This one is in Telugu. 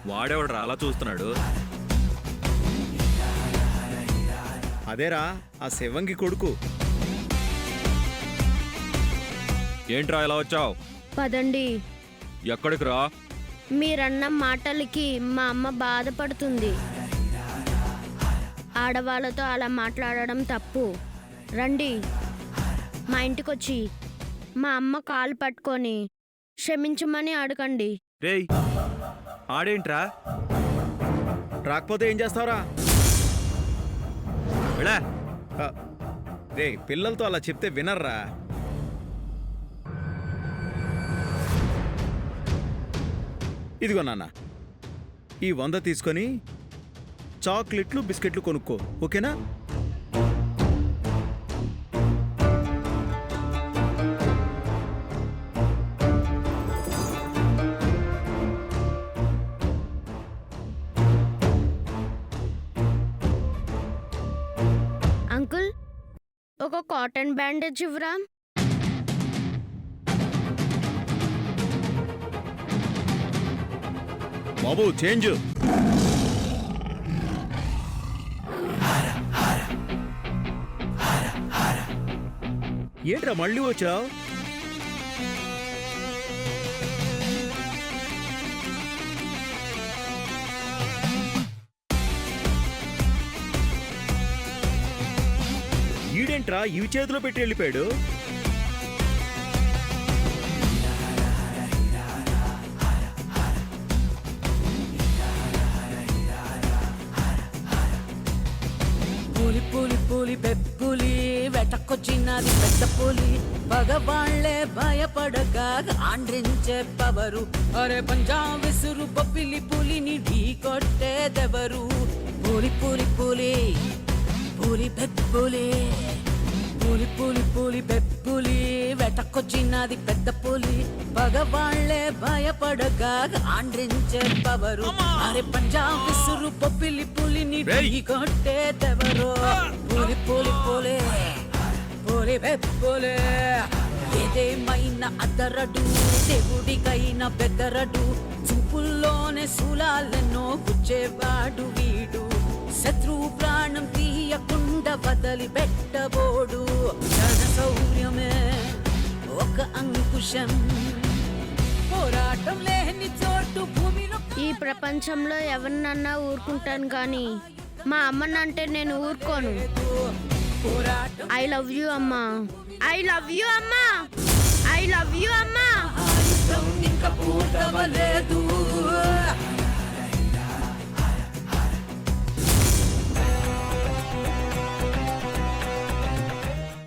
వాడేవాడు అలా చూస్తున్నాడు. అదేరా ఆ శివంగి కొడుకు. ఏంట్రా ఇలా వచ్చావు? పదండి. ఎక్కడికి రా? మీరన్న మాటలకి మా అమ్మ బాధపడుతుంది. ఆడవాళ్ళతో అలా మాట్లాడడం తప్పు. రండి, మా ఇంటికొచ్చి మా అమ్మ కాలు పట్టుకొని క్షమించమని అడగండి. రేయ్ ఆడేంట్రా? రాకపోతే ఏం చేస్తావురా? వెళ్ళా. రే పిల్లలతో అలా చెప్తే వినర్రా. ఇదిగో నాన్న, ఈ 100 తీసుకొని చాక్లెట్లు బిస్కెట్లు కొనుక్కో, ఓకేనా? అంకుల్, ఒక కాటన్ బ్యాండేజ్ ఇవ్వరా? బాబు చేంజ్. ఏంట్రా మళ్ళీ వచ్చావు? ఈడేంట్రా ఇవి చేతిలో పెట్టి వెళ్ళిపోయాడు? పులి పులి పులి పెప్పులి వెటకొచ్చినది పెద్ద పులి, పగవాళ్లే భయపడక ఆండ్రించే పవరు. అరే పంజాబ్ విసురు పప్పిలి పులిని ఢీ కొట్టేదెవరు? పులి పులి పులి పులి పెప్పులి, పులి పులి పులి పెప్పులి వెటకొచ్చినది పెద్ద పులి, పగవాళ్లే భయపడక ఆండ్రించే పవరు. అరే పంజాబ్ విసురు పప్పిలి పులిని ఢీ కొట్టేదెవరు? పులి పులి పులి పులి పెప్పులి. ఏదేమైనా అదరడు, దేవుడికైనా బెదరడు, చూపుల్లోనే శూలాలెన్నో గుచ్చేవాడు వీడు. శత్రువు ప్రాణం తీయకుండా వదిలి పెట్టబోడు. జన శౌర్యమే ఒక అంకుశం, పోరాటం లేని చోటు భూమిలో. ఈ ప్రపంచంలో ఎవరినన్నా ఊరుకుంటాను కానీ మా అమ్మనంటే నేను ఊరుకోను. ఐ లవ్ యూ అమ్మా, ఐ లవ్ యూ అమ్మా, ఐ లవ్ యూ అమ్మా. ఇంకా